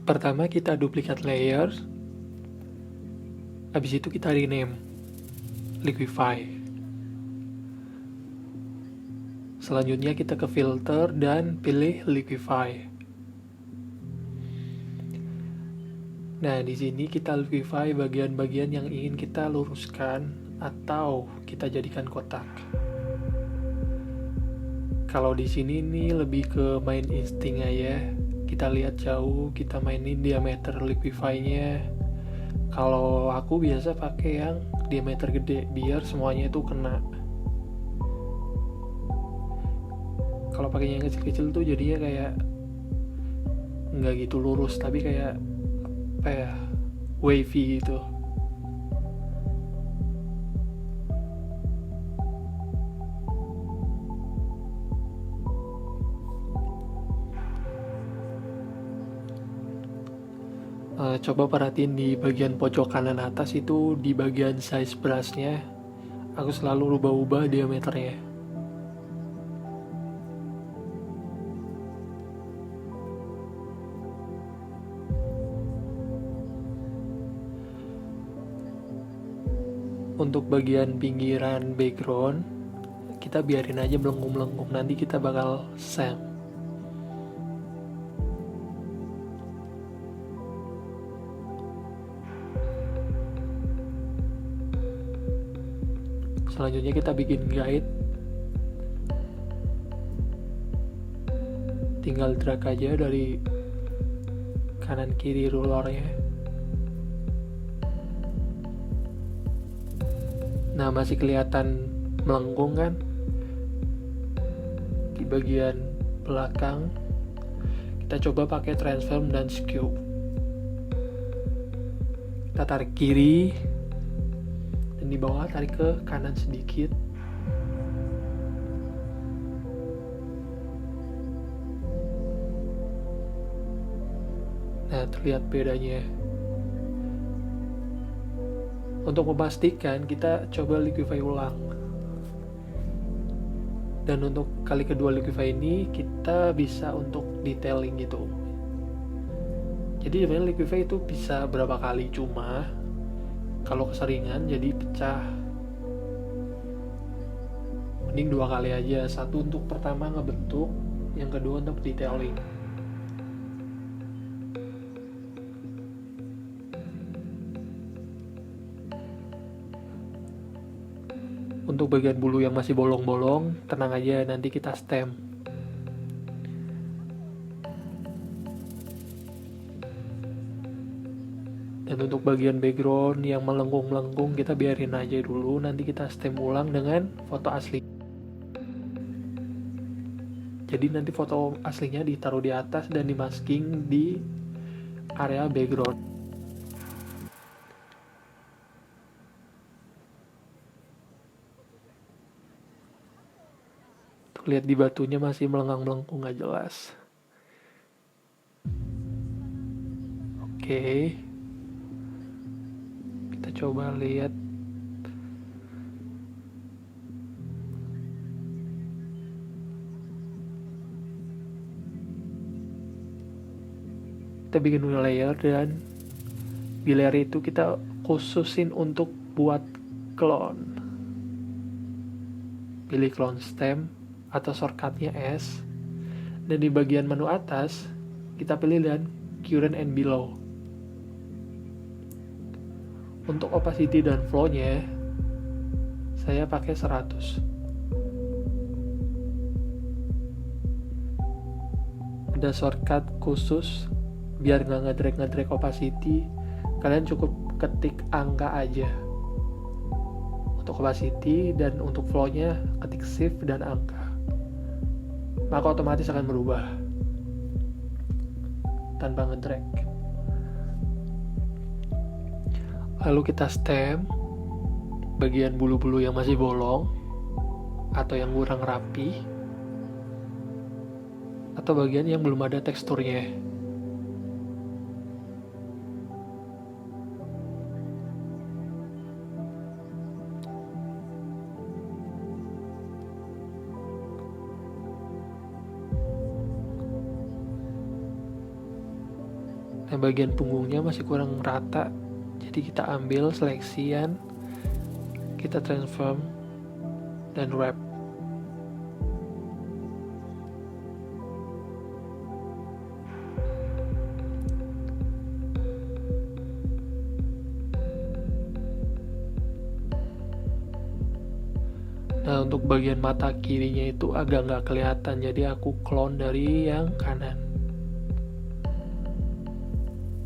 Pertama kita duplicate layer, habis itu kita rename liquify. Selanjutnya kita ke filter dan pilih liquify. Nah, di sini kita liquify bagian-bagian yang ingin kita luruskan atau kita jadikan kotak. Kalau di sini nih lebih ke main insting aja. Kita lihat jauh, kita mainin diameter liquify-nya. Kalau aku biasa pakai yang diameter gede biar semuanya itu kena. Kalau pakai yang kecil-kecil tuh jadinya kayak nggak gitu lurus, tapi kayak apa ya, wavy gitu. Coba perhatiin di bagian pojok kanan atas itu, di bagian size brushnya aku selalu rubah-ubah diameternya. Untuk bagian pinggiran background kita biarin aja melengkung-melengkung, nanti kita bakal sand. Selanjutnya kita bikin guide, tinggal drag aja dari kanan kiri rulernya. Nah, masih kelihatan melengkung kan di bagian belakang. Kita coba pakai transform dan skew. Kita tarik kiri dan di bawah tarik ke kanan sedikit. Nah, terlihat bedanya. Untuk memastikan, kita coba liquify ulang. Dan untuk kali kedua liquify ini kita bisa untuk detailing gitu. Jadi sebenarnya liquify itu bisa berapa kali, cuma kalau keseringan jadi pecah. Mending 2 kali aja, satu untuk pertama ngebentuk, yang kedua untuk detailing. Untuk bagian bulu yang masih bolong-bolong, tenang aja, nanti kita stem. Dan untuk bagian background yang melengkung-melengkung kita biarin aja dulu, nanti kita stem ulang dengan foto asli. Jadi nanti foto aslinya ditaruh di atas dan dimasking di area background. Lihat di batunya masih melengkung gak jelas. Oke, kita coba lihat. Kita bikin layer dan di layer itu kita khususin untuk buat clone. Pilih clone stem atau shortcutnya S, dan di bagian menu atas kita pilih dan current and below. Untuk opacity dan flow nya saya pakai 100. Ada shortcut khusus biar nggak ngedrag opacity, kalian cukup ketik angka aja untuk opacity, dan untuk flow nya ketik shift dan angka, maka otomatis akan berubah tanpa ngedrag. Lalu kita stem bagian bulu-bulu yang masih bolong atau yang kurang rapi, atau bagian yang belum ada teksturnya. Nah, bagian punggungnya masih kurang rata, jadi kita ambil seleksian, kita transform dan wrap. Nah, untuk bagian mata kirinya itu agak nggak kelihatan, jadi aku clone dari yang kanan.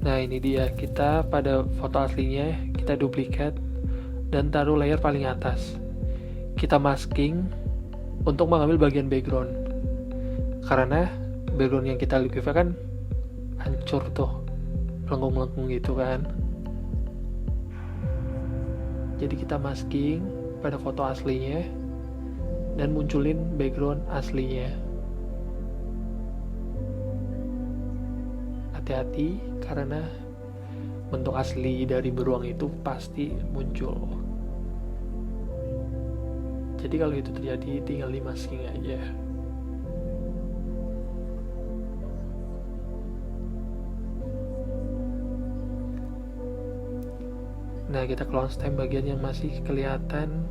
Nah, ini dia, kita pada foto aslinya kita duplikat dan taruh layer paling atas. Kita masking untuk mengambil bagian background, karena background yang kita liquify kan hancur tuh, melengkung-melengkung gitu kan. Jadi kita masking pada foto aslinya dan munculin background aslinya. Hati-hati, karena bentuk asli dari beruang itu pasti muncul. Jadi kalau itu terjadi, tinggal di masking aja. Nah, kita clone stem bagian yang masih kelihatan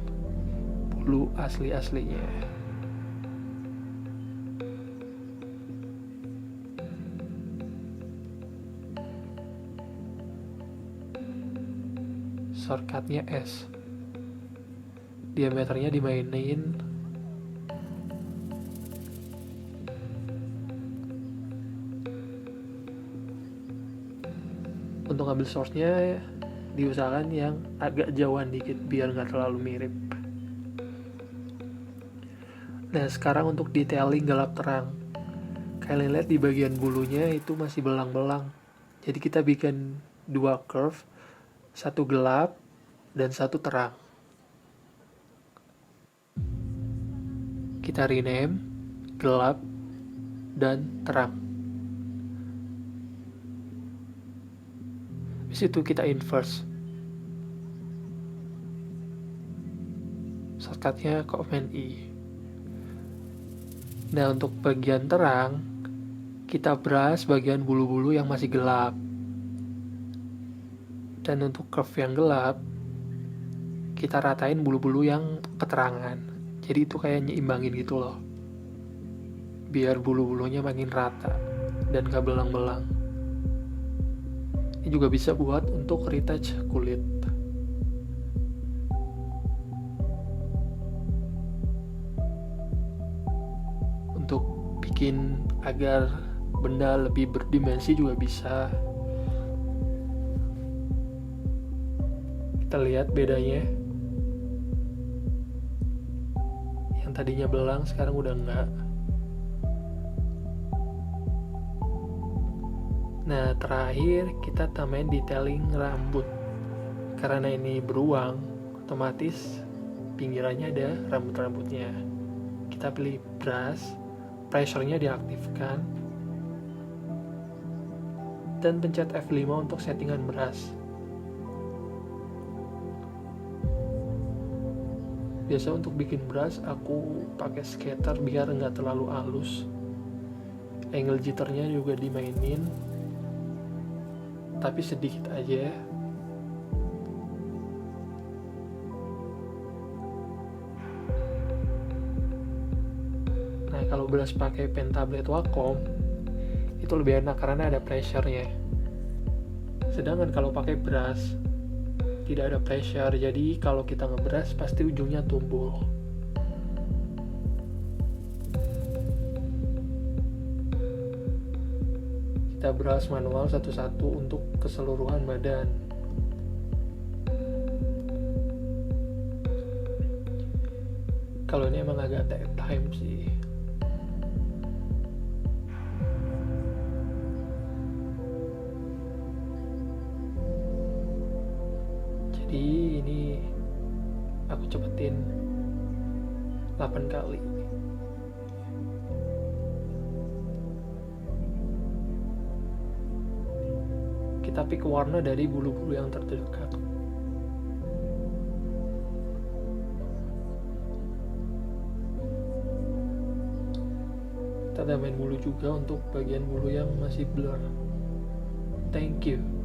bulu asli-aslinya. Shortcutnya S. Diameternya dimainin untuk ngambil source-nya, diusahakan yang agak jauhan dikit biar nggak terlalu mirip. Nah, sekarang untuk detailing gelap terang. Kalian lihat di bagian bulunya itu masih belang-belang. Jadi kita bikin dua curve, satu gelap dan satu terang. Kita rename gelap dan terang. Habis itu kita inverse. Shortcutnya Command I. Nah, untuk bagian terang, kita brush bagian bulu-bulu yang masih gelap. Dan untuk curve yang gelap, kita ratain bulu-bulu yang keterangan. Jadi itu kayak nyimbangin gitu loh, biar bulu-bulunya makin rata dan gak belang-belang. Ini juga bisa buat untuk retouch kulit. Untuk bikin agar benda lebih berdimensi juga bisa. Kita lihat bedanya. Yang tadinya belang sekarang udah enggak. Nah, terakhir kita tambahin detailing rambut. Karena ini beruang, otomatis pinggirannya ada rambut-rambutnya. Kita pilih brush, pressure-nya diaktifkan, dan pencet F5 untuk settingan brush. Biasa untuk bikin brush aku pakai scatter biar nggak terlalu halus. Angle jitternya juga dimainin, tapi sedikit aja. Nah, kalau brush pakai Pentablade Wacom itu lebih enak karena ada pressure-nya. Sedangkan kalau pakai brush tidak ada pressure, jadi kalau kita ngebrush pasti ujungnya tumpul. Kita brush manual satu-satu untuk keseluruhan badan. Kalau ini emang agak take time sih. Jadi ini aku cepetin 8 kali. Kita pick warna dari bulu-bulu yang terdekat. Kita tambahin bulu juga untuk bagian bulu yang masih blur. Thank you.